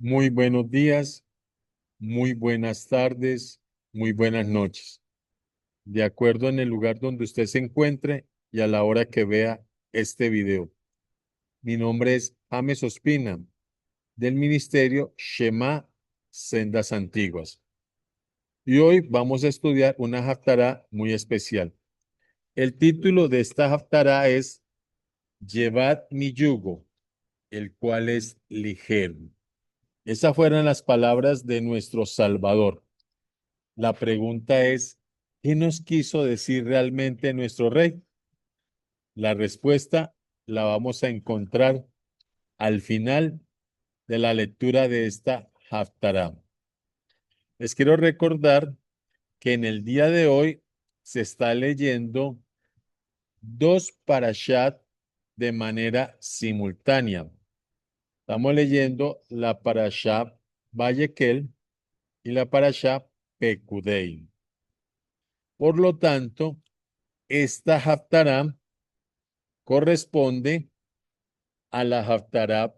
Muy buenos días, muy buenas tardes, muy buenas noches. De acuerdo en el lugar donde usted se encuentre y a la hora que vea este video. Mi nombre es James Ospina, del Ministerio Shema Sendas Antiguas. Y hoy vamos a estudiar una haftará muy especial. El título de esta haftará es Llevad mi yugo, el cual es ligero. Esas fueron las palabras de nuestro Salvador. La pregunta es, ¿qué nos quiso decir realmente nuestro rey? La respuesta la vamos a encontrar al final de la lectura de esta Haftará. Les quiero recordar que en el día de hoy se está leyendo dos parashat de manera simultánea. Estamos leyendo la parashá Vayekel y la parashá Pekudei. Por lo tanto, esta Haftará corresponde a la Haftará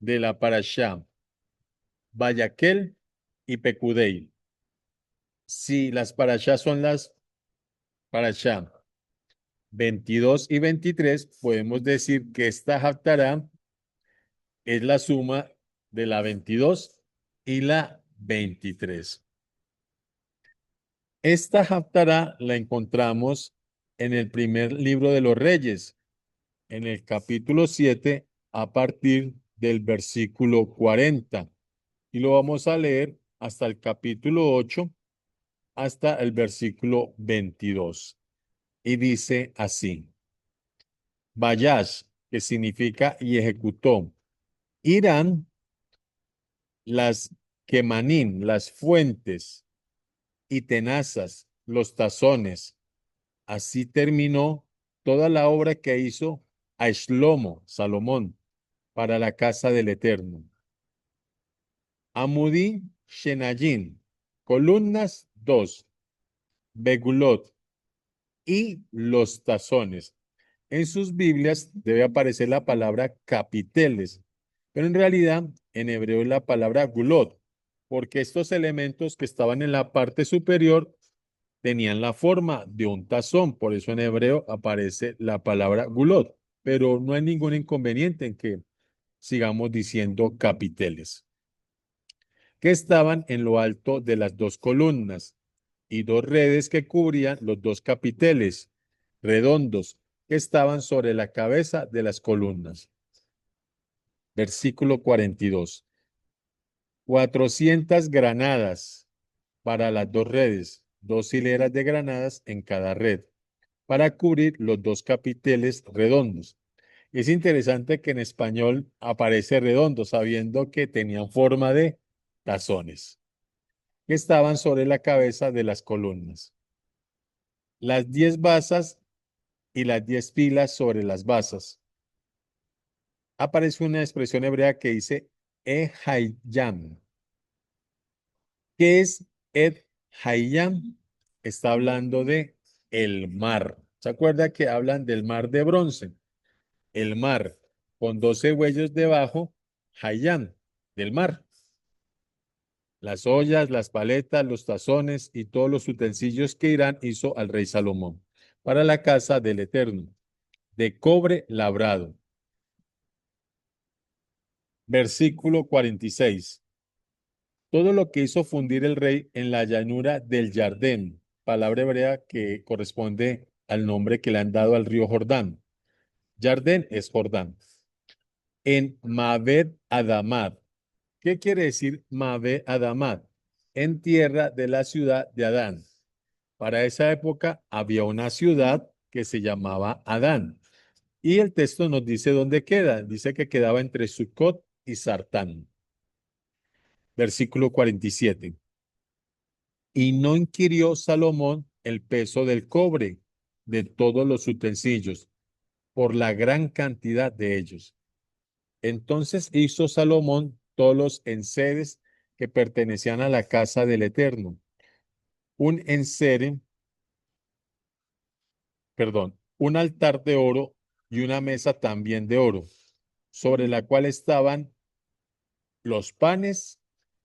de la Parashá Vayakel y Pekudei. Si las Parashá son las Parashá 22 y 23, podemos decir que esta Haftará es la suma de la 22 y la 23. Esta Haftará la encontramos en el primer libro de los Reyes, en el capítulo 7, a partir del versículo 40. Y lo vamos a leer hasta el capítulo 8, hasta el versículo 22. Y dice así: Vayash, que significa y ejecutó. Irán las quemanín, las fuentes, y tenazas, los tazones. Así terminó toda la obra que hizo a Shlomo, Salomón, para la casa del Eterno. Amudí Shenayín, columnas 2, Begulot y los tazones. En sus Biblias debe aparecer la palabra capiteles, pero en realidad en hebreo es la palabra gulot, porque estos elementos que estaban en la parte superior tenían la forma de un tazón, por eso en hebreo aparece la palabra gulot, pero no hay ningún inconveniente en que sigamos diciendo capiteles, que estaban en lo alto de las dos columnas y dos redes que cubrían los dos capiteles redondos que estaban sobre la cabeza de las columnas. Versículo 42. 400 granadas para las dos redes, dos hileras de granadas en cada red, para cubrir los dos capiteles redondos. Es interesante que en español aparece redondo, sabiendo que tenían forma de tazones, que estaban sobre la cabeza de las columnas. Las 10 basas y las 10 pilas sobre las basas. Aparece una expresión hebrea que dice Hayam. ¿Qué es Hayam? Está hablando de el mar. ¿Se acuerda que hablan del mar de bronce? El mar, con 12 huellos debajo, Hayam, del mar. Las ollas, las paletas, los tazones y todos los utensilios que Irán hizo al rey Salomón para la casa del Eterno, de cobre labrado. Versículo 46. Todo lo que hizo fundir el rey en la llanura del Jardén, palabra hebrea que corresponde al nombre que le han dado al río Jordán. Jardén es Jordán. En Mabed Adamad. ¿Qué quiere decir Mabed Adamad? En tierra de la ciudad de Adán. Para esa época había una ciudad que se llamaba Adán. Y el texto nos dice dónde queda. Dice que quedaba entre Sucot y Sartán. Versículo 47. Y no inquirió Salomón el peso del cobre de todos los utensilios, por la gran cantidad de ellos. Entonces hizo Salomón todos los enseres que pertenecían a la casa del Eterno. Un ensere, perdón, un altar de oro y una mesa también de oro, sobre la cual estaban los panes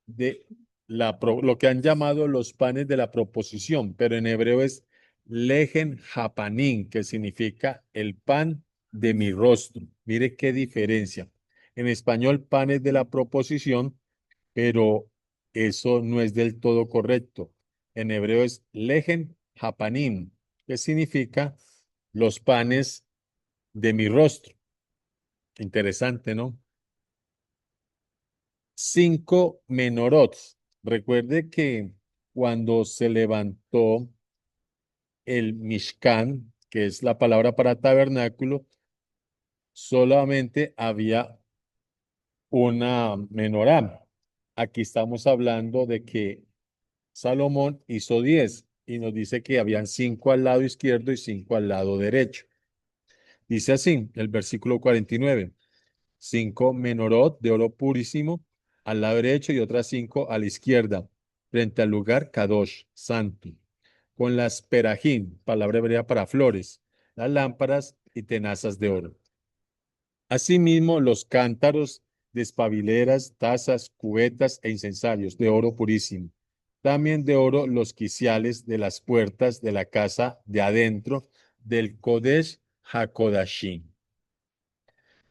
de lo que han llamado los panes de la proposición, pero en hebreo es lejen japanín, que significa el pan de mi rostro. Mire qué diferencia. En español, panes de la proposición, pero eso no es del todo correcto. En hebreo es lejen japanín, que significa los panes de mi rostro. Interesante, ¿no? 5 menorot. Recuerde que cuando se levantó el Mishkan, que es la palabra para tabernáculo, solamente había una menorá. Aquí estamos hablando de que Salomón hizo 10 y nos dice que habían 5 al lado izquierdo y 5 al lado derecho. Dice así, el versículo 49. 5 menorot de oro purísimo al lado derecho y otras 5 a la izquierda, frente al lugar Kadosh, santo, con las perajín, palabra hebrea para flores, las lámparas y tenazas de oro. Asimismo, los cántaros, despabileras, tazas, cubetas e incensarios de oro purísimo. También de oro los quiciales de las puertas de la casa de adentro del Kodesh HaKodashim.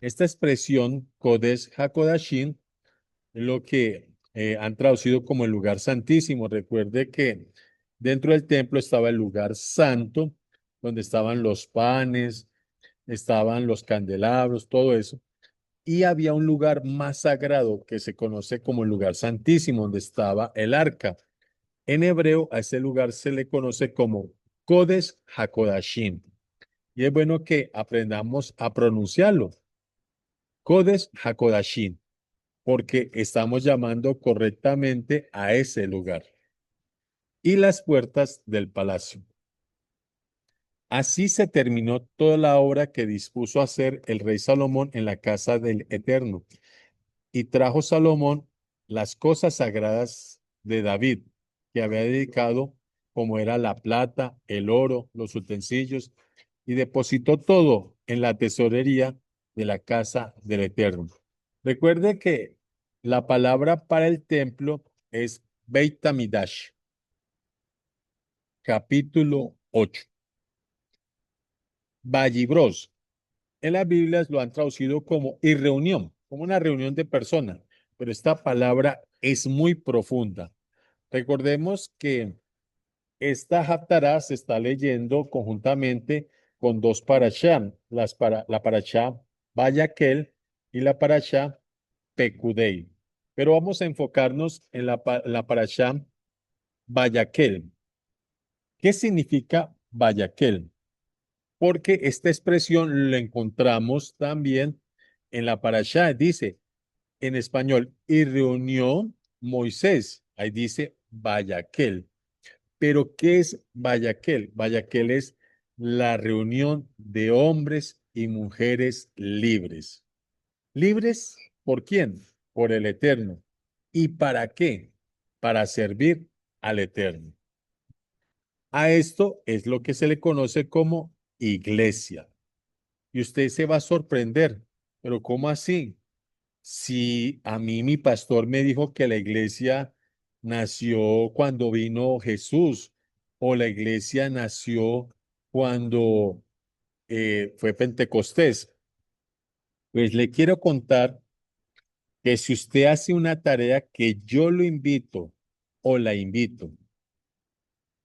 Esta expresión, Kodesh HaKodashim, es lo que han traducido como el lugar santísimo. Recuerde que dentro del templo estaba el lugar santo, donde estaban los panes, estaban los candelabros, todo eso. Y había un lugar más sagrado que se conoce como el lugar santísimo, donde estaba el arca. En hebreo, a ese lugar se le conoce como Kodesh HaKodashim. Y es bueno que aprendamos a pronunciarlo. Kodesh HaKodashim, porque estamos llamando correctamente a ese lugar. Y las puertas del palacio. Así se terminó toda la obra que dispuso hacer el rey Salomón en la casa del Eterno. Y trajo Salomón las cosas sagradas de David, que había dedicado, como era la plata, el oro, los utensilios, y depositó todo en la tesorería de la casa del Eterno. Recuerde que la palabra para el templo es Beit Hamidash, capítulo 8. Vallibros. En las Biblias lo han traducido como y reunión, como una reunión de personas, pero esta palabra es muy profunda. Recordemos que esta Haftarah se está leyendo conjuntamente con dos parashá, la parashá Vayaquel y la parashá Pekudei. Pero vamos a enfocarnos en la parashá Vayaquel. ¿Qué significa Vayaquel? Porque esta expresión la encontramos también en la parashá. Dice en español, y reunió Moisés. Ahí dice Vayaquel. Pero ¿qué es Vayaquel? Vayaquel es la reunión de hombres y mujeres libres. ¿Libres por quién? Por el Eterno. ¿Y para qué? Para servir al Eterno. A esto es lo que se le conoce como iglesia. Y usted se va a sorprender, pero ¿cómo así? Si a mí mi pastor me dijo que la iglesia nació cuando vino Jesús o la iglesia nació cuando fue Pentecostés, pues le quiero contar que si usted hace una tarea que yo lo invito o la invito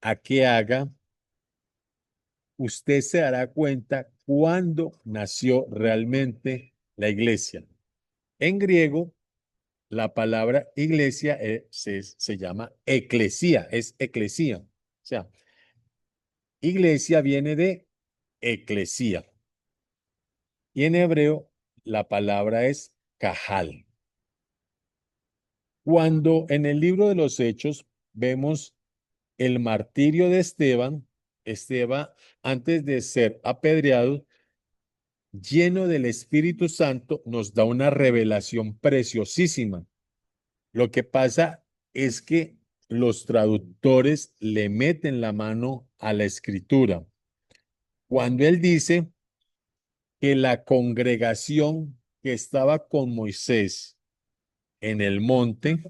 a que haga, usted se dará cuenta cuándo nació realmente la iglesia. En griego, la palabra iglesia se llama eclesía, es eclesía. O sea, iglesia viene de eclesía. Y en hebreo, la palabra es cajal. Cuando en el libro de los Hechos vemos el martirio de Esteban, Esteban, antes de ser apedreado, lleno del Espíritu Santo, nos da una revelación preciosísima. Lo que pasa es que los traductores le meten la mano a la escritura. Cuando él dice que la congregación que estaba con Moisés en el monte,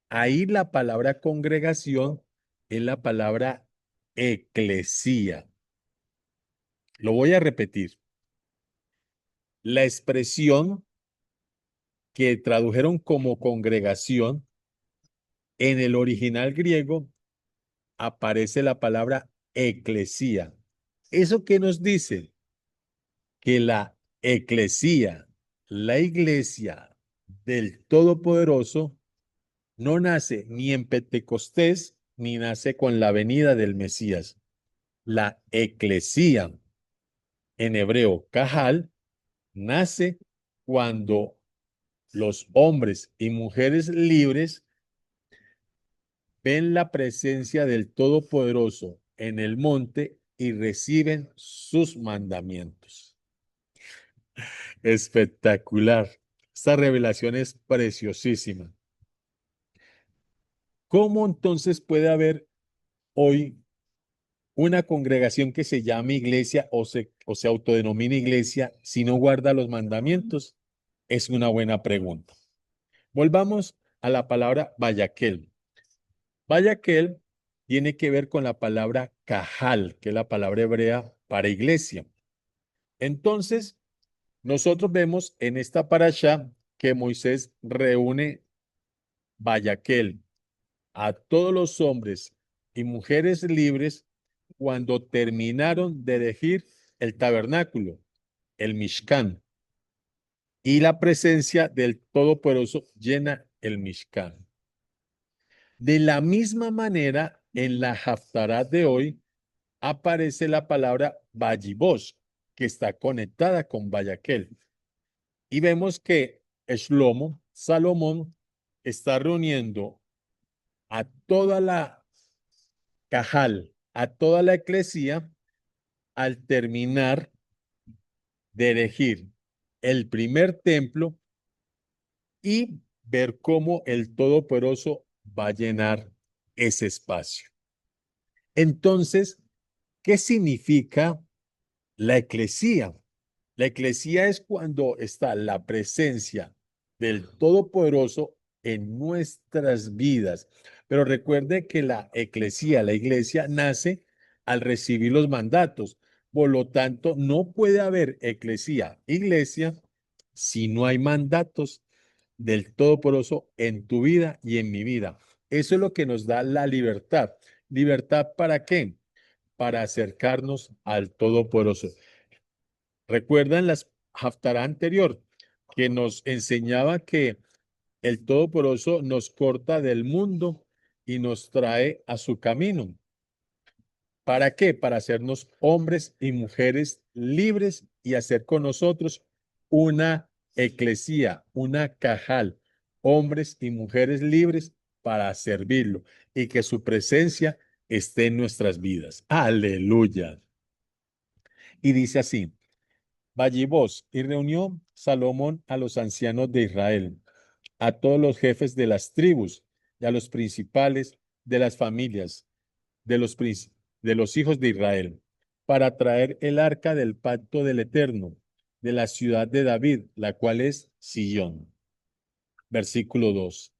ahí la palabra congregación es la palabra eclesía. Lo voy a repetir. La expresión que tradujeron como congregación, en el original griego aparece la palabra eclesía. ¿Eso qué nos dice? Que la eclesía, la iglesia del Todopoderoso, no nace ni en Pentecostés ni nace con la venida del Mesías. La eclesía, en hebreo kahal, nace cuando los hombres y mujeres libres ven la presencia del Todopoderoso en el monte y reciben sus mandamientos. Espectacular. Esta revelación es preciosísima. ¿Cómo entonces puede haber hoy una congregación que se llame iglesia o se autodenomina iglesia si no guarda los mandamientos? Es una buena pregunta. Volvamos a la palabra Vayaquel. Vayaquel tiene que ver con la palabra Cajal, que es la palabra hebrea para iglesia. Entonces, nosotros vemos en esta parasha que Moisés reúne Vayaquel a todos los hombres y mujeres libres cuando terminaron de elegir el tabernáculo, el Mishkan, y la presencia del Todopoderoso llena el Mishkan. De la misma manera, en la Haftará de hoy aparece la palabra Vayivos, que está conectada con Vayaquel. Y vemos que Shlomo, Salomón, está reuniendo a toda la Cajal, a toda la eclesía, al terminar de elegir el primer templo y ver cómo el Todopoderoso va a llenar ese espacio. Entonces, ¿qué significa la eclesía? La eclesía es cuando está la presencia del Todopoderoso en nuestras vidas. Pero recuerde que la eclesía, la iglesia, nace al recibir los mandatos. Por lo tanto, no puede haber eclesía, iglesia, si no hay mandatos del Todopoderoso en tu vida y en mi vida. Eso es lo que nos da la libertad. ¿Libertad para qué? Para acercarnos al Todopoderoso. ¿Recuerdan las Haftará anterior que nos enseñaba que el Todopoderoso nos corta del mundo y nos trae a su camino? ¿Para qué? Para hacernos hombres y mujeres libres y hacer con nosotros una eclesía, una cajal, hombres y mujeres libres para servirlo y que su presencia esté en nuestras vidas. Aleluya. Y dice así. Vallivos, y reunió Salomón a los ancianos de Israel, a todos los jefes de las tribus y a los principales de las familias de los hijos de Israel, para traer el arca del pacto del Eterno de la ciudad de David, la cual es Sillón. Versículo 2.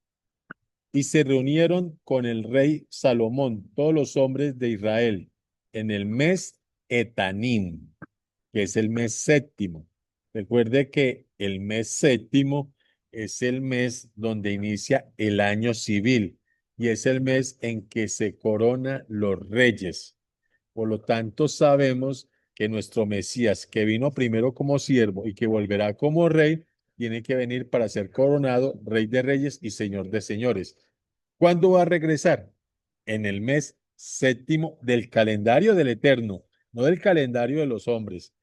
Y se reunieron con el rey Salomón todos los hombres de Israel en el mes Etanim, que es el mes séptimo. Recuerde que el mes séptimo es el mes donde inicia el año civil y es el mes en que se corona los reyes. Por lo tanto, sabemos que nuestro Mesías, que vino primero como siervo y que volverá como rey, tiene que venir para ser coronado rey de reyes y señor de señores. ¿Cuándo va a regresar? En el mes séptimo del calendario del Eterno, no del calendario de los hombres.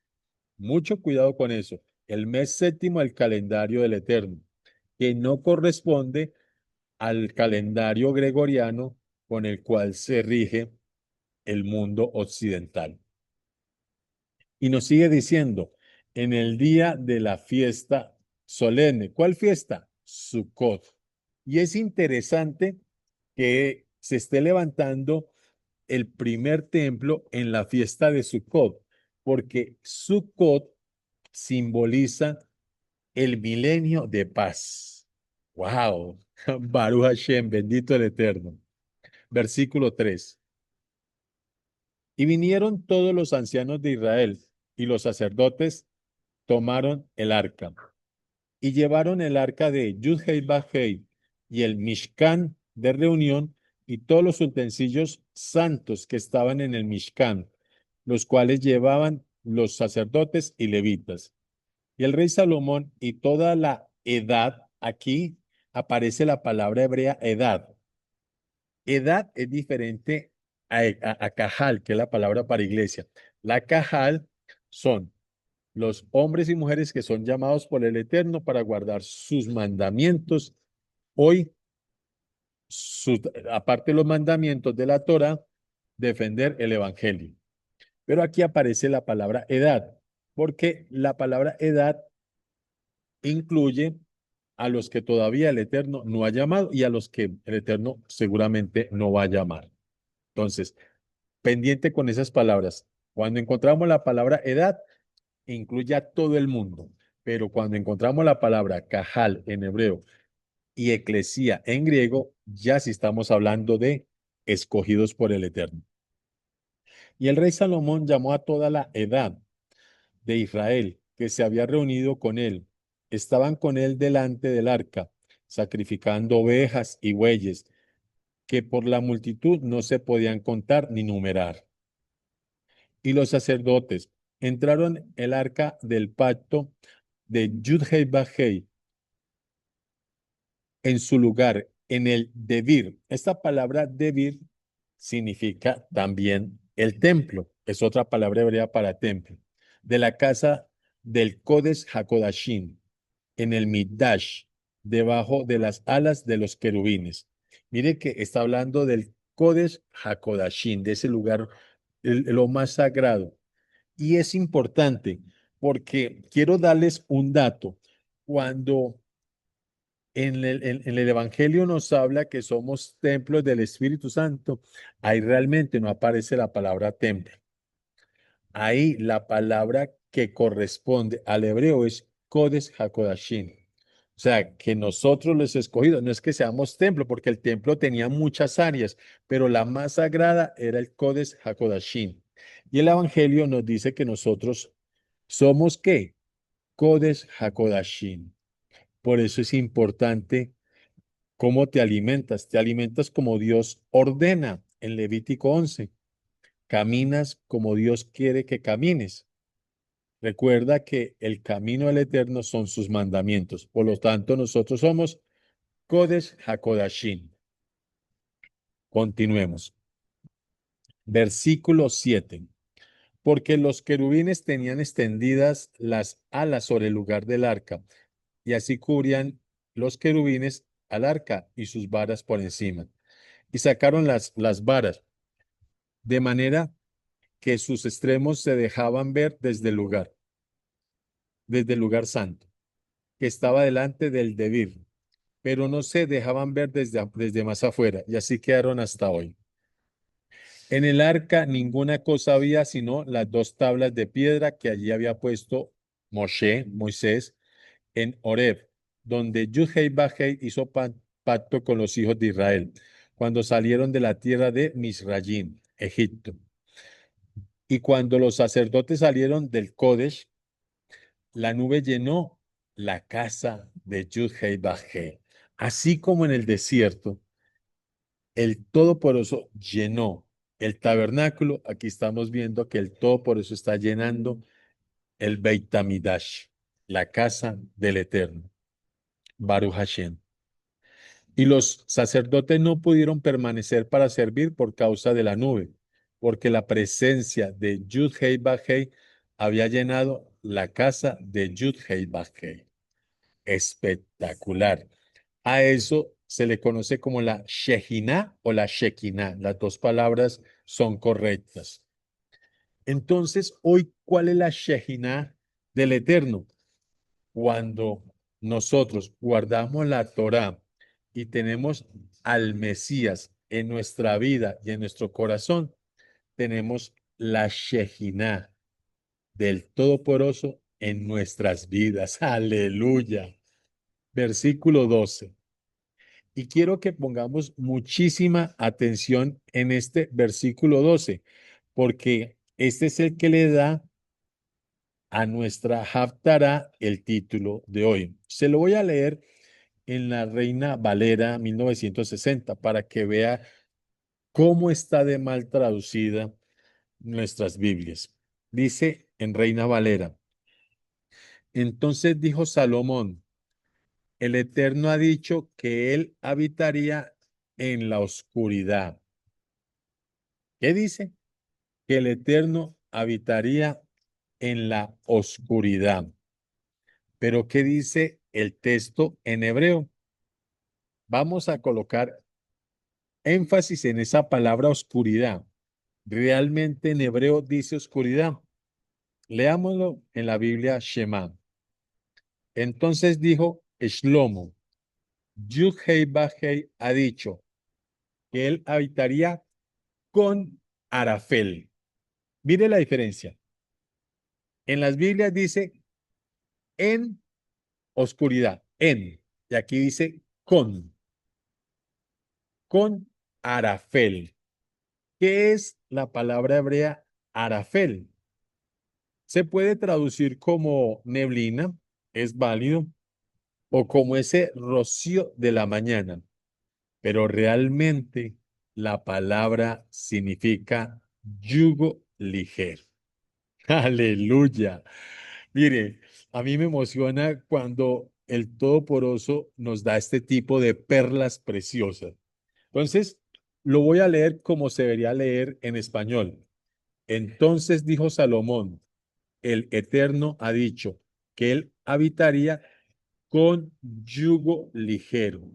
Mucho cuidado con eso. El mes séptimo del calendario del Eterno, que no corresponde al calendario gregoriano con el cual se rige el mundo occidental. Y nos sigue diciendo, en el día de la fiesta solemne. ¿Cuál fiesta? Sukkot. Y es interesante que se esté levantando el primer templo en la fiesta de Sukkot, porque Sukkot simboliza el milenio de paz. Wow. Baruch Hashem, bendito el Eterno. Versículo 3. Y vinieron todos los ancianos de Israel y los sacerdotes tomaron el arca y llevaron el arca de Yud-Hei Baj-Hei y el Mishkan de reunión y todos los utensilios santos que estaban en el Mishkan, los cuales llevaban los sacerdotes y levitas. Y el rey Salomón y toda la edad, aquí aparece la palabra hebrea edad. Edad es diferente a cajal, que es la palabra para iglesia. La cajal son los hombres y mujeres que son llamados por el Eterno para guardar sus mandamientos. Hoy, aparte de los mandamientos de la Torah, defender el Evangelio. Pero aquí aparece la palabra edad, porque la palabra edad incluye a los que todavía el Eterno no ha llamado y a los que el Eterno seguramente no va a llamar. Entonces, pendiente con esas palabras. Cuando encontramos la palabra edad, incluye a todo el mundo, pero cuando encontramos la palabra cajal en hebreo y eclesía en griego, ya sí estamos hablando de escogidos por el Eterno. Y el rey Salomón llamó a toda la edad de Israel que se había reunido con él. Estaban con él delante del arca, sacrificando ovejas y bueyes, que por la multitud no se podían contar ni numerar. Y los sacerdotes entraron el arca del pacto de Yud-Hei Baj-Hei en su lugar, en el Debir. Esta palabra Debir significa también el templo, es otra palabra hebrea para templo, de la casa del Kodesh HaKodashim, en el Mikdash, debajo de las alas de los querubines. Mire que está hablando del Kodesh HaKodashim, de ese lugar, lo más sagrado. Y es importante porque quiero darles un dato. Cuando en el Evangelio nos habla que somos templos del Espíritu Santo, ahí realmente no aparece la palabra templo. Ahí la palabra que corresponde al hebreo es Kodesh HaKodashim. O sea, que nosotros los escogidos, no es que seamos templo, porque el templo tenía muchas áreas, pero la más sagrada era el Kodesh HaKodashim. Y el Evangelio nos dice que nosotros somos ¿qué? Kodesh HaKodashim. Por eso es importante cómo te alimentas. Te alimentas como Dios ordena en Levítico 11. Caminas como Dios quiere que camines. Recuerda que el camino del Eterno son sus mandamientos. Por lo tanto, nosotros somos Kodesh HaKodashim. Continuemos. Versículo 7. Porque los querubines tenían extendidas las alas sobre el lugar del arca, y así cubrían los querubines al arca y sus varas por encima. Y sacaron las varas, de manera que sus extremos se dejaban ver desde el lugar santo, que estaba delante del Debir, pero no se dejaban ver desde más afuera, y así quedaron hasta hoy. En el arca ninguna cosa había sino las dos tablas de piedra que allí había puesto Moisés, en Horeb, donde Yud-Hei Baj-Hei hizo pacto con los hijos de Israel, cuando salieron de la tierra de Misrayim, Egipto. Y cuando los sacerdotes salieron del Kodesh, la nube llenó la casa de Yud-Hei Baj-Hei. Así como en el desierto, el Todopoderoso llenó el tabernáculo. Aquí estamos viendo que el Todopoderoso está llenando el Beit Hamidash, la casa del Eterno. Baruch Hashem. Y los sacerdotes no pudieron permanecer para servir por causa de la nube, porque la presencia de Yud-Hei Baj-Hei había llenado la casa de Yud-Hei Baj-Hei. Espectacular. A eso se le conoce como la Shekinah o la Shekinah. Las dos palabras son correctas. Entonces, hoy, ¿cuál es la Shekinah del Eterno? Cuando nosotros guardamos la Torá y tenemos al Mesías en nuestra vida y en nuestro corazón, tenemos la Shekinah del Todopoderoso en nuestras vidas. Aleluya. Versículo 12. Y quiero que pongamos muchísima atención en este versículo 12, porque este es el que le da a nuestra Haftará el título de hoy. Se lo voy a leer en la Reina Valera 1960 para que vea cómo está de mal traducida nuestras Biblias. Dice en Reina Valera: entonces dijo Salomón, el Eterno ha dicho que él habitaría en la oscuridad. ¿Qué dice? Que el Eterno habitaría en la oscuridad. Pero ¿qué dice el texto en hebreo? Vamos a colocar énfasis en esa palabra oscuridad. Realmente en hebreo dice oscuridad. Leámoslo en la Biblia Shema. Entonces dijo Shlomo, Yud-Hei Vah-Hei ha dicho que él habitaría con Arafel. Mire la diferencia. En las Biblias dice en oscuridad, en, y aquí dice con Arafel. ¿Qué es la palabra hebrea Arafel? Se puede traducir como neblina, es válido, o como ese rocío de la mañana, pero realmente la palabra significa yugo ligero. Aleluya. Mire, a mí me emociona cuando el Todopoderoso nos da este tipo de perlas preciosas. Entonces, lo voy a leer como se debería leer en español. Entonces dijo Salomón, el Eterno ha dicho que él habitaría con yugo ligero.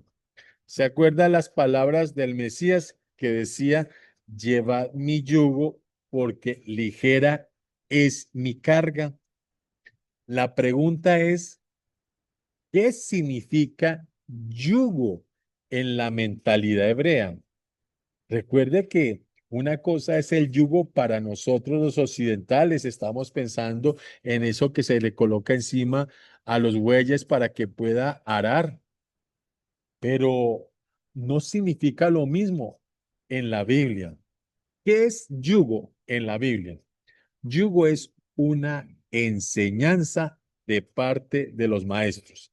¿Se acuerdan las palabras del Mesías que decía, llevad mi yugo porque ligera es mi carga? La pregunta es, ¿qué significa yugo en la mentalidad hebrea? Recuerde que una cosa es el yugo para nosotros los occidentales. Estamos pensando en eso que se le coloca encima a los bueyes para que pueda arar, pero no significa lo mismo en la Biblia. ¿Qué es yugo en la Biblia? Yugo es una enseñanza de parte de los maestros.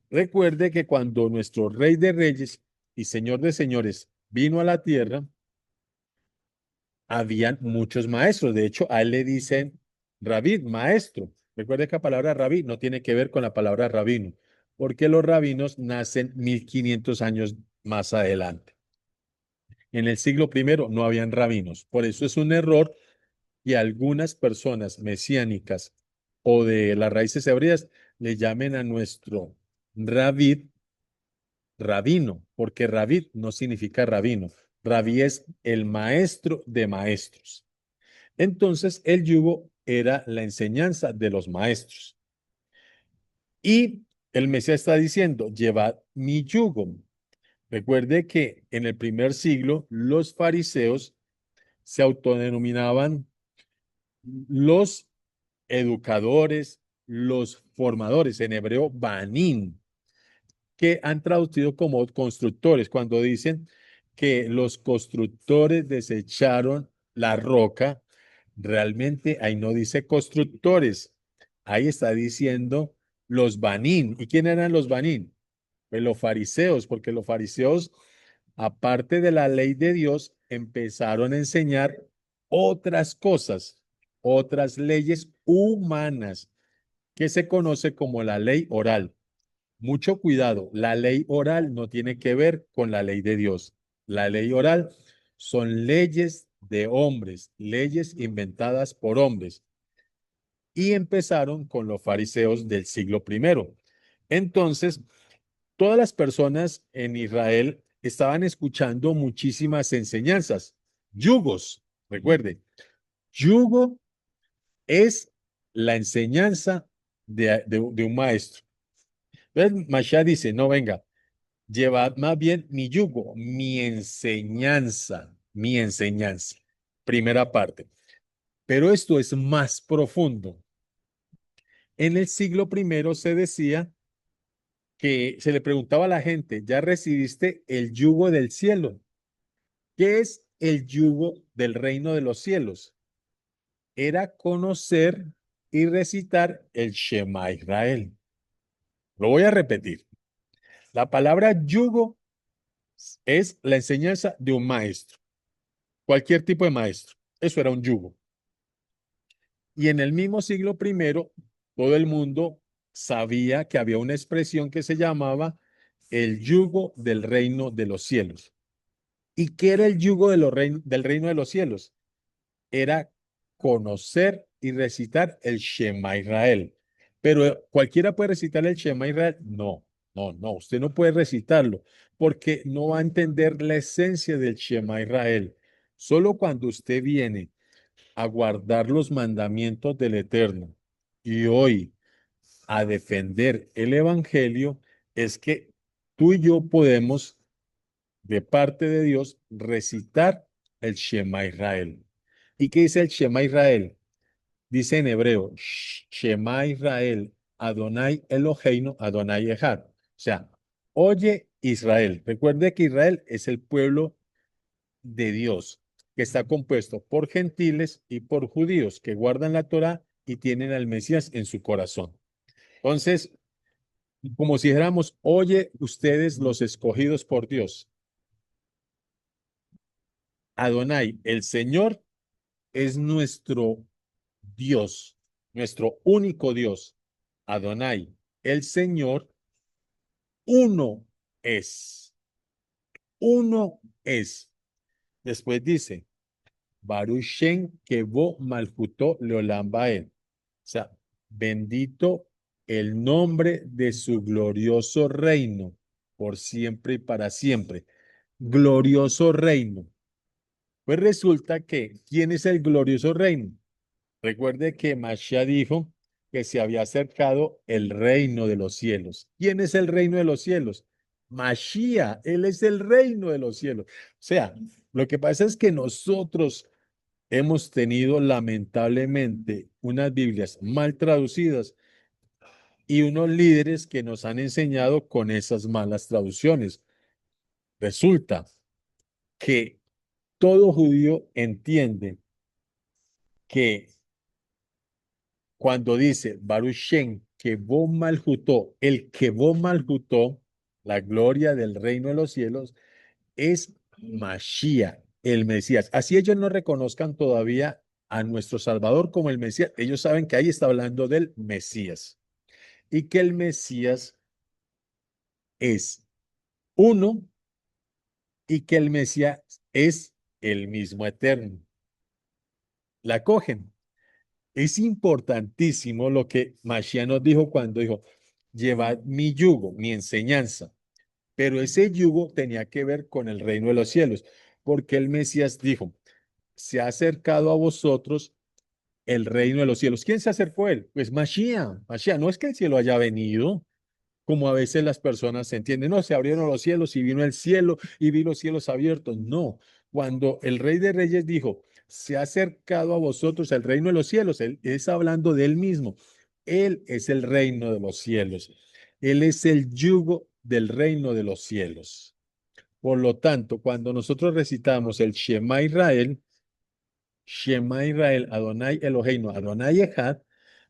Recuerde que cuando nuestro Rey de Reyes y Señor de Señores vino a la tierra, habían muchos maestros. De hecho, a él le dicen rabí, maestro. Recuerde que la palabra rabí no tiene que ver con la palabra rabino, porque los rabinos nacen 1500 años más adelante. En el siglo primero no habían rabinos. Por eso es un error que algunas personas mesiánicas o de las raíces hebreas le llamen a nuestro rabí rabino, porque rabí no significa rabino. Rabí es el maestro de maestros. Entonces, el yugo era la enseñanza de los maestros. Y el Mesías está diciendo, llevad mi yugo. Recuerde que en el primer siglo los fariseos se autodenominaban los educadores, los formadores, en hebreo, banim, que han traducido como constructores, cuando dicen que los constructores desecharon la roca, realmente ahí no dice constructores, ahí está diciendo los banín. ¿Y quién eran los banín? Pues los fariseos, porque los fariseos, aparte de la ley de Dios, empezaron a enseñar otras cosas, otras leyes humanas, que se conoce como la ley oral. Mucho cuidado, la ley oral no tiene que ver con la ley de Dios. La ley oral son leyes de hombres, leyes inventadas por hombres. Y empezaron con los fariseos del siglo primero. Entonces, todas las personas en Israel estaban escuchando muchísimas enseñanzas, yugos. Recuerde, yugo es la enseñanza de un maestro. Entonces, Mashiach dice, no, venga, llevad más bien mi yugo, mi enseñanza, mi enseñanza. Primera parte. Pero esto es más profundo. En el siglo primero se decía que se le preguntaba a la gente, ¿ya recibiste el yugo del cielo? ¿Qué es el yugo del reino de los cielos? Era conocer y recitar el Shema Israel. Lo voy a repetir. La palabra yugo es la enseñanza de un maestro, cualquier tipo de maestro. Eso era un yugo. Y en el mismo siglo primero, todo el mundo sabía que había una expresión que se llamaba el yugo del reino de los cielos. ¿Y qué era el yugo de del reino de los cielos? Era conocer y recitar el Shema Israel. Pero cualquiera puede recitar el Shema Israel. No, no, no, usted no puede recitarlo porque no va a entender la esencia del Shema Israel. Solo cuando usted viene a guardar los mandamientos del Eterno y hoy a defender el Evangelio, es que tú y yo podemos, de parte de Dios, recitar el Shema Israel. ¿Y qué dice el Shema Israel? Dice en hebreo, Shema Israel, Adonai Eloheinu, Adonai Echad. O sea, oye Israel. Recuerde que Israel es el pueblo de Dios, que está compuesto por gentiles y por judíos que guardan la Torá y tienen al Mesías en su corazón. Entonces, como si dijéramos, oye ustedes los escogidos por Dios. Adonai, el Señor, es nuestro Dios, nuestro único Dios. Adonai, el Señor, uno es, uno es. Después dice, Baruch Shem Kevo Malkuto Leolam Baed. O sea, bendito el nombre de su glorioso reino, por siempre y para siempre. Glorioso reino. Pues resulta que, ¿quién es el glorioso reino? Recuerde que Mashiach dijo que se había acercado el reino de los cielos. ¿Quién es el reino de los cielos? Mashiach, él es el reino de los cielos. O sea, lo que pasa es que nosotros hemos tenido lamentablemente unas Biblias mal traducidas y unos líderes que nos han enseñado con esas malas traducciones. Resulta que todo judío entiende que cuando dice Baruch Shem, que vos maljutó, el que vos maljutó, la gloria del reino de los cielos, es Mashiach, el Mesías. Así ellos no reconozcan todavía a nuestro Salvador como el Mesías. Ellos saben que ahí está hablando del Mesías y que el Mesías es uno y que el Mesías es el mismo eterno. La cogen. Es importantísimo lo que Mashiach nos dijo cuando dijo, llevad mi yugo, mi enseñanza. Pero ese yugo tenía que ver con el reino de los cielos, porque el Mesías dijo, se ha acercado a vosotros el reino de los cielos. ¿Quién se acercó a él? Pues Mashiach. Mashiach, no es que el cielo haya venido, como a veces las personas se entienden, no, se abrieron los cielos y vino el cielo y vi los cielos abiertos. No, cuando el Rey de Reyes dijo, se ha acercado a vosotros el reino de los cielos, él es hablando de él mismo. Él es el reino de los cielos. Él es el yugo del reino de los cielos. Por lo tanto, cuando nosotros recitamos el Shema Israel, Shema Israel, Adonai Eloheinu, Adonai Echad,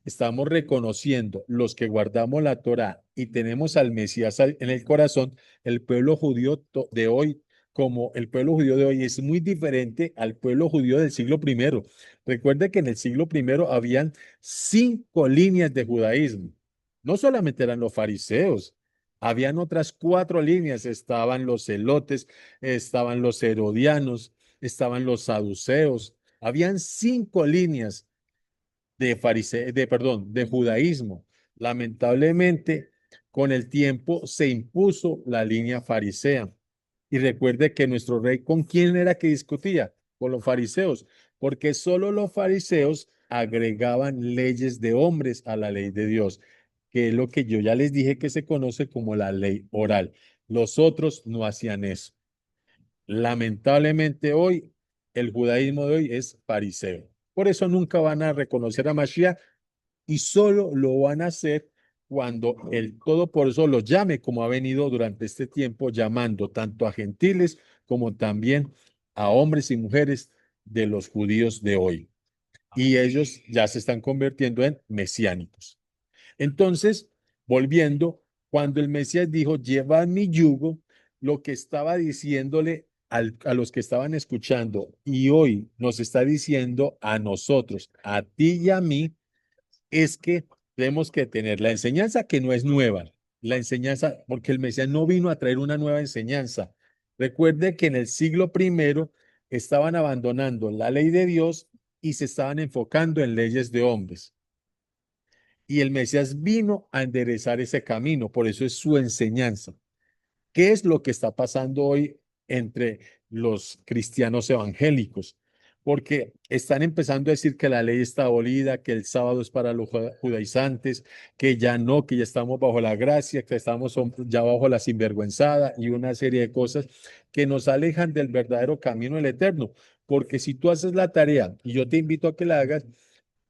estamos reconociendo los que guardamos la Torá y tenemos al Mesías en el corazón, el pueblo judío de hoy, como el pueblo judío de hoy es muy diferente al pueblo judío del siglo primero. Recuerde que en el siglo primero habían 5 líneas de judaísmo. No solamente eran los fariseos, habían otras 4 líneas. Estaban los celotes, estaban los herodianos, estaban los saduceos. Habían 5 líneas de judaísmo. Lamentablemente, con el tiempo se impuso la línea farisea. Y recuerde que nuestro rey, ¿con quién era que discutía? Con los fariseos, porque solo los fariseos agregaban leyes de hombres a la ley de Dios, que es lo que yo ya les dije que se conoce como la ley oral. Los otros no hacían eso. Lamentablemente hoy, el judaísmo de hoy es fariseo. Por eso nunca van a reconocer a Mashiach y solo lo van a hacer cuando el Todopoderoso los llame, como ha venido durante este tiempo llamando tanto a gentiles como también a hombres y mujeres de los judíos de hoy. Y ellos ya se están convirtiendo en mesiánicos. Entonces, volviendo, cuando el Mesías dijo, llevad mi yugo, lo que estaba diciéndole a los que estaban escuchando y hoy nos está diciendo a nosotros, a ti y a mí, es que tenemos que tener la enseñanza que no es nueva, la enseñanza, porque el Mesías no vino a traer una nueva enseñanza. Recuerde que en el siglo primero estaban abandonando la ley de Dios y se estaban enfocando en leyes de hombres. Y el Mesías vino a enderezar ese camino, por eso es su enseñanza. ¿Qué es lo que está pasando hoy entre los cristianos evangélicos? Porque están empezando a decir que la ley está abolida, que el sábado es para los judaizantes, que ya no, que ya estamos bajo la gracia, que estamos ya bajo la sinvergüenzada y una serie de cosas que nos alejan del verdadero camino del eterno. Porque si tú haces la tarea, y yo te invito a que la hagas,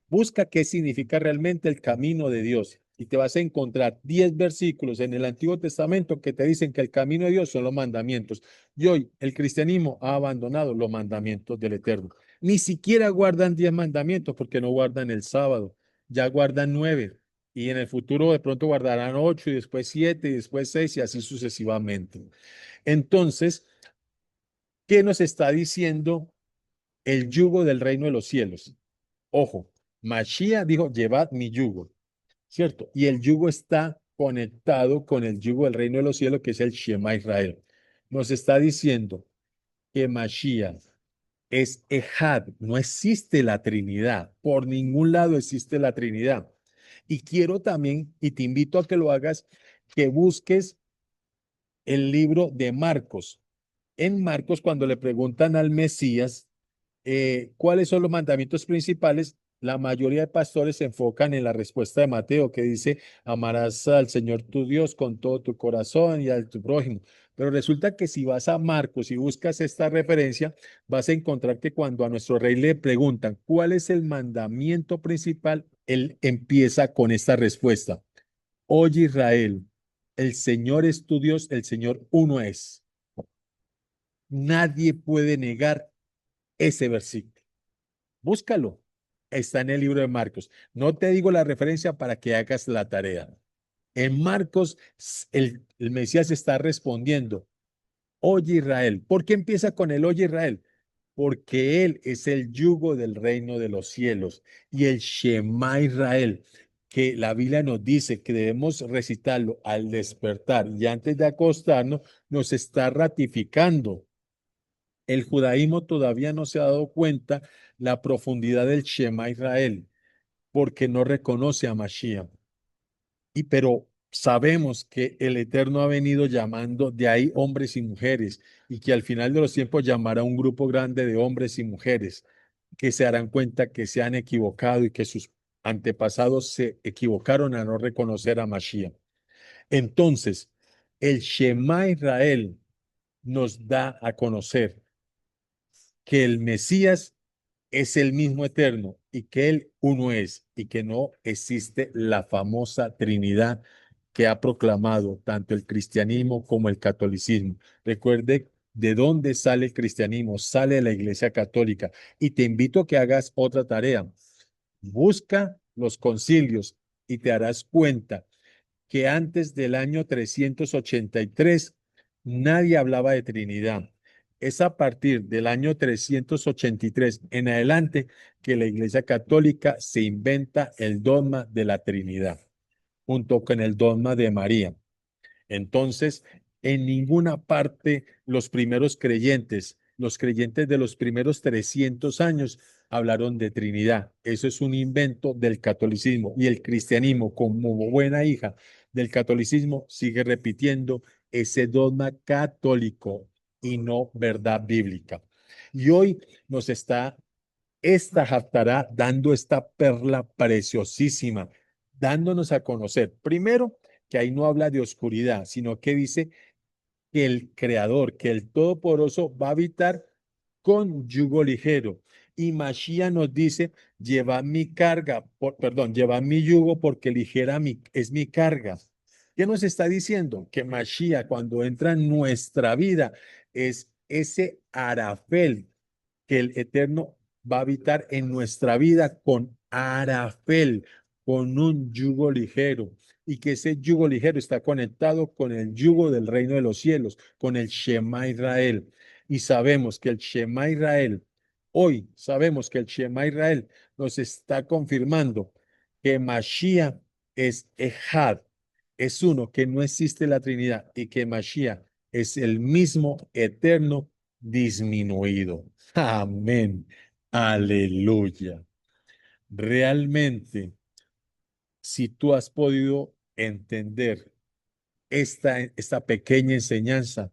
busca qué significa realmente el camino de Dios y te vas a encontrar 10 versículos en el Antiguo Testamento que te dicen que el camino de Dios son los mandamientos. Y hoy el cristianismo ha abandonado los mandamientos del Eterno. Ni siquiera guardan 10 mandamientos porque no guardan el sábado, ya guardan 9 y en el futuro de pronto guardarán 8 y después 7 y después 6 y así sucesivamente. Entonces, ¿qué nos está diciendo el yugo del reino de los cielos? Ojo, Mashiach dijo, llevad mi yugo, ¿cierto? Y el yugo está conectado con el yugo del reino de los cielos, que es el Shema Israel. Nos está diciendo que Mashiach es Ejad, no existe la Trinidad, por ningún lado existe la Trinidad. Y quiero también, y te invito a que lo hagas, que busques el libro de Marcos. En Marcos, cuando le preguntan al Mesías cuáles son los mandamientos principales, la mayoría de pastores se enfocan en la respuesta de Mateo, que dice, amarás al Señor tu Dios con todo tu corazón y a tu prójimo. Pero resulta que si vas a Marcos y buscas esta referencia, vas a encontrar que cuando a nuestro rey le preguntan cuál es el mandamiento principal, él empieza con esta respuesta. Oye Israel, el Señor es tu Dios, el Señor uno es. Nadie puede negar ese versículo. Búscalo. Está en el libro de Marcos. No te digo la referencia para que hagas la tarea. En Marcos, el Mesías está respondiendo, oye Israel. ¿Por qué empieza con el oye Israel? Porque Él es el yugo del reino de los cielos y el Shema Israel, que la Biblia nos dice que debemos recitarlo al despertar y antes de acostarnos, nos está ratificando. El judaísmo todavía no se ha dado cuenta la profundidad del Shema Israel, porque no reconoce a Mashiach. Pero sabemos que el Eterno ha venido llamando de ahí hombres y mujeres, y que al final de los tiempos llamará un grupo grande de hombres y mujeres que se darán cuenta que se han equivocado y que sus antepasados se equivocaron a no reconocer a Mashiach. Entonces, el Shema Israel nos da a conocer que el Mesías es el mismo eterno y que Él uno es y que no existe la famosa Trinidad que ha proclamado tanto el cristianismo como el catolicismo. Recuerde de dónde sale el cristianismo, sale de la Iglesia Católica. Y te invito a que hagas otra tarea. Busca los concilios y te darás cuenta que antes del año 383 nadie hablaba de Trinidad. Es a partir del año 383 en adelante que la Iglesia Católica se inventa el dogma de la Trinidad, junto con el dogma de María. Entonces, en ninguna parte los creyentes de los primeros 300 años, hablaron de Trinidad. Eso es un invento del catolicismo y el cristianismo, como buena hija del catolicismo, sigue repitiendo ese dogma católico y no verdad bíblica. Y hoy nos está esta Haftará dando esta perla preciosísima, dándonos a conocer, primero, que ahí no habla de oscuridad, sino que dice que el Creador, que el Todopoderoso va a habitar con yugo ligero Y Mashiach nos dice, llevad mi carga, perdón, llevad mi yugo porque ligera es mi carga. ¿Qué nos está diciendo? Que Mashiach cuando entra en nuestra vida es ese arafel que el Eterno va a habitar en nuestra vida con arafel, con un yugo ligero, y que ese yugo ligero está conectado con el yugo del reino de los cielos, con el Shema Israel. Y sabemos que el Shema Israel, hoy sabemos que el Shema Israel nos está confirmando que Mashiach es Ejad, es uno, que no existe la Trinidad y que Mashiach es el mismo eterno disminuido. Amén. Aleluya. Realmente, si tú has podido entender esta pequeña enseñanza,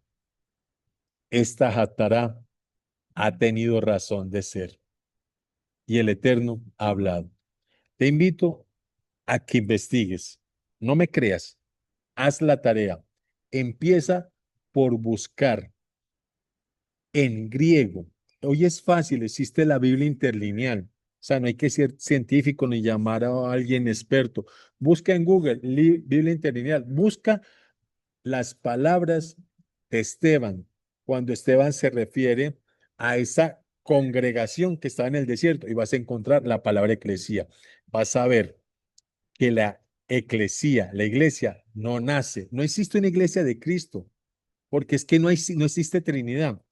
esta Hatará ha tenido razón de ser y el Eterno ha hablado. Te invito a que investigues. No me creas. Haz la tarea. Empieza por buscar en griego. Hoy es fácil, existe la Biblia interlineal. O sea, no hay que ser científico ni llamar a alguien experto. Busca en Google Biblia interlineal. Busca las palabras de Esteban, cuando Esteban se refiere a esa congregación que estaba en el desierto y vas a encontrar la palabra eclesía. Vas a ver que la eclesía, la iglesia, no nace. No existe una iglesia de Cristo porque es que no existe Trinidad,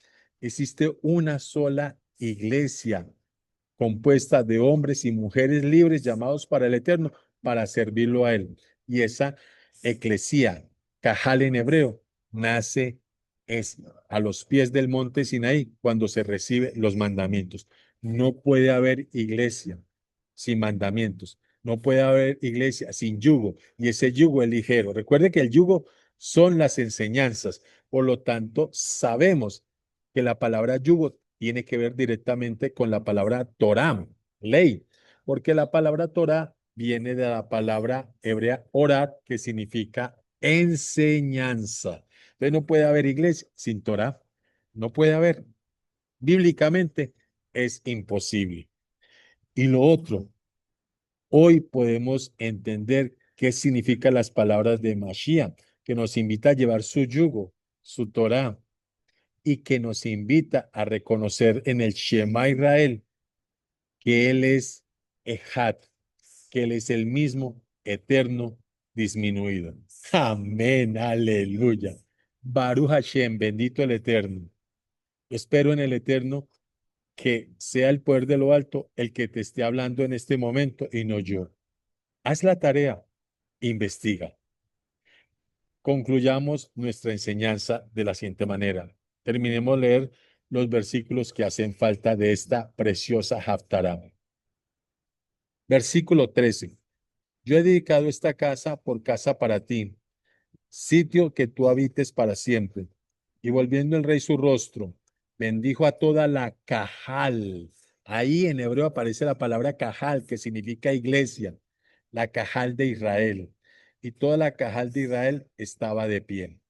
existe una sola iglesia compuesta de hombres y mujeres libres llamados para el Eterno, para servirlo a Él. Y esa eclesía, Cajal en hebreo, nace es a los pies del monte Sinaí cuando se recibe los mandamientos. No puede haber iglesia sin mandamientos. No puede haber iglesia sin yugo. Y ese yugo es ligero. Recuerde que el yugo son las enseñanzas. Por lo tanto, sabemos que la palabra yugo tiene que ver directamente con la palabra Torah, ley, porque la palabra Torah viene de la palabra hebrea orat, que significa enseñanza. Entonces no puede haber iglesia sin Torah, no puede haber. Bíblicamente es imposible. Y lo otro, hoy podemos entender qué significan las palabras de Mashiach, que nos invita a llevar su yugo, su Torah, y que nos invita a reconocer en el Shema Israel que Él es Ejad, que Él es el mismo eterno disminuido. Amén, aleluya. Baruch Hashem, bendito el Eterno. Espero en el Eterno que sea el poder de lo alto el que te esté hablando en este momento y no yo. Haz la tarea, investiga. Concluyamos nuestra enseñanza de la siguiente manera. Terminemos de leer los versículos que hacen falta de esta preciosa Haftarah. Versículo 13. Yo he dedicado esta casa por casa para ti, sitio que tú habites para siempre. Y volviendo el rey su rostro, bendijo a toda la cajal. Ahí en hebreo aparece la palabra cajal, que significa iglesia, la cajal de Israel. Y toda la cajal de Israel estaba de pie.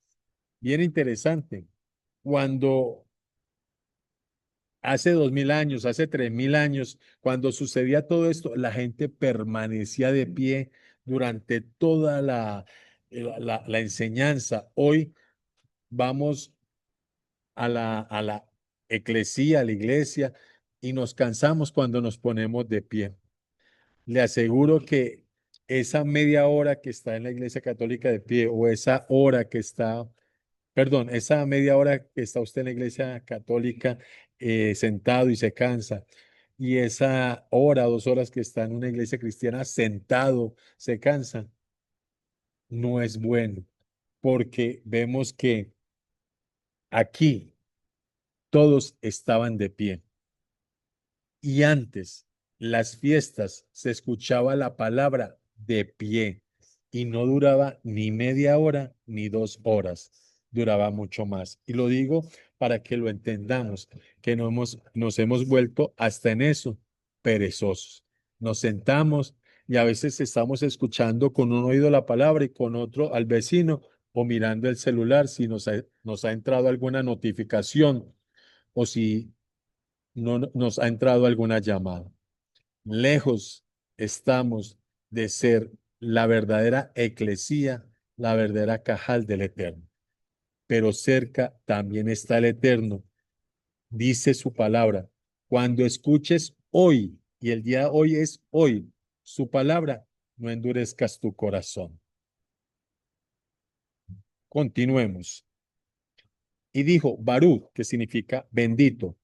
Bien interesante. Cuando hace 2000 años, hace 3000 años, cuando sucedía todo esto, la gente permanecía de pie durante toda la enseñanza. Hoy vamos a la eclesía, a la iglesia, y nos cansamos cuando nos ponemos de pie. Le aseguro que esa media hora que está en la iglesia católica de pie o esa hora que está, perdón, esa media hora que está usted en la iglesia católica sentado y se cansa, y esa hora, 2 horas que está en una iglesia cristiana sentado, se cansa, no es bueno, porque vemos que aquí todos estaban de pie. Y antes, las fiestas, se escuchaba la palabra de pie y no duraba ni media hora ni 2 horas, duraba mucho más. Y lo digo para que lo entendamos, que nos hemos vuelto hasta en eso perezosos. Nos sentamos y a veces estamos escuchando con un oído la palabra y con otro al vecino o mirando el celular si nos ha entrado alguna notificación o si nos ha entrado alguna llamada. Lejos estamos de ser la verdadera eclesía, la verdadera cajal del Eterno. Pero cerca también está el Eterno. Dice su palabra. Cuando escuches hoy, y el día de hoy es hoy, su palabra, no endurezcas tu corazón. Continuemos. Y dijo, Barú, que significa bendito.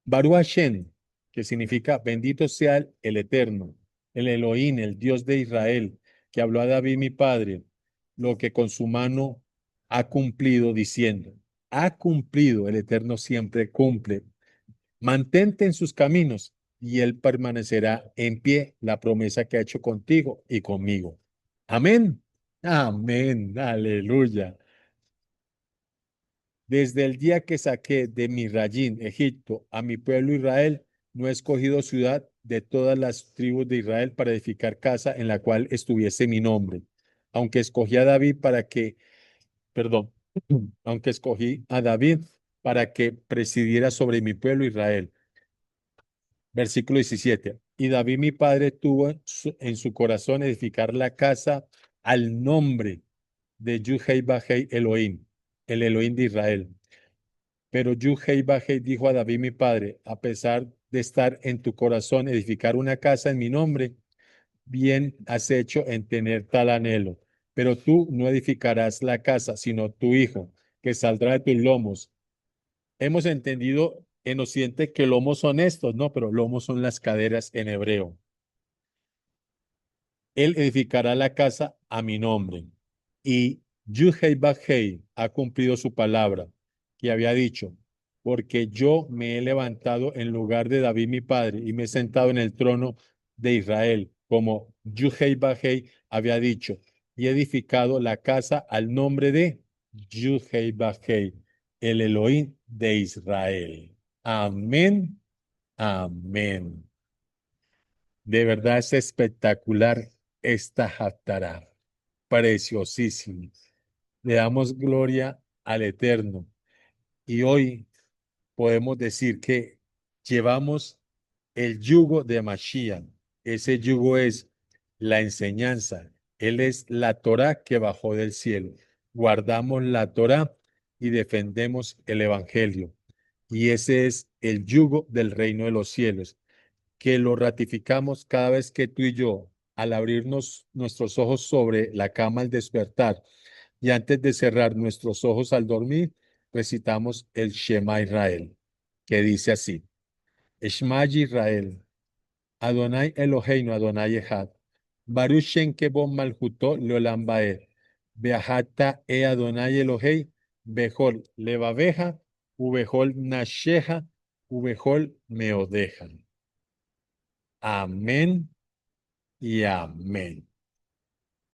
Barú Hashem, que significa bendito sea el Eterno, el Elohim, el Dios de Israel, que habló a David mi padre, lo que con su mano ha cumplido diciendo, ha cumplido, el Eterno siempre cumple. Mantente en sus caminos y él permanecerá en pie la promesa que ha hecho contigo y conmigo. Amén. Amén. Aleluya. Desde el día que saqué de mi rayín, Egipto, a mi pueblo Israel, no he escogido ciudad de todas las tribus de Israel para edificar casa en la cual estuviese mi nombre. Aunque escogí a David para que, perdón, aunque escogí a David para que presidiera sobre mi pueblo Israel. Versículo 17. Y David mi padre tuvo en su corazón edificar la casa al nombre de Yuhei Bajei Elohim, el Elohim de Israel. Pero Yuhei Bajei dijo a David mi padre, a pesar de estar en tu corazón edificar una casa en mi nombre, bien has hecho en tener tal anhelo. Pero tú no edificarás la casa, sino tu hijo, que saldrá de tus lomos. Hemos entendido en Occidente que lomos son estos, ¿no? Pero lomos son las caderas en hebreo. Él edificará la casa a mi nombre. Y Yuhei Bajei ha cumplido su palabra, que había dicho, porque yo me he levantado en lugar de David mi padre y me he sentado en el trono de Israel, como Yuhei Bajei había dicho, y he edificado la casa al nombre de Yuhei Bajei, el Elohim de Israel. Amén, amén. De verdad es espectacular esta Haftarah, preciosísimo. Le damos gloria al Eterno. Y hoy podemos decir que llevamos el yugo de Mashiach. Ese yugo es la enseñanza. Él es la Torá que bajó del cielo. Guardamos la Torá y defendemos el Evangelio. Y ese es el yugo del reino de los cielos, que lo ratificamos cada vez que tú y yo, al abrirnos nuestros ojos sobre la cama al despertar y antes de cerrar nuestros ojos al dormir, recitamos el Shema Israel, que dice así: Shema Israel, Adonai Eloheinu, Adonai Echad, Baruch Shem Kebon Malchuto Leolam Baed, Beahata e Adonai Elohei, Bejol Levaveja, Ubejol Nasheja, Ubejol Meodeja. Amén y amén.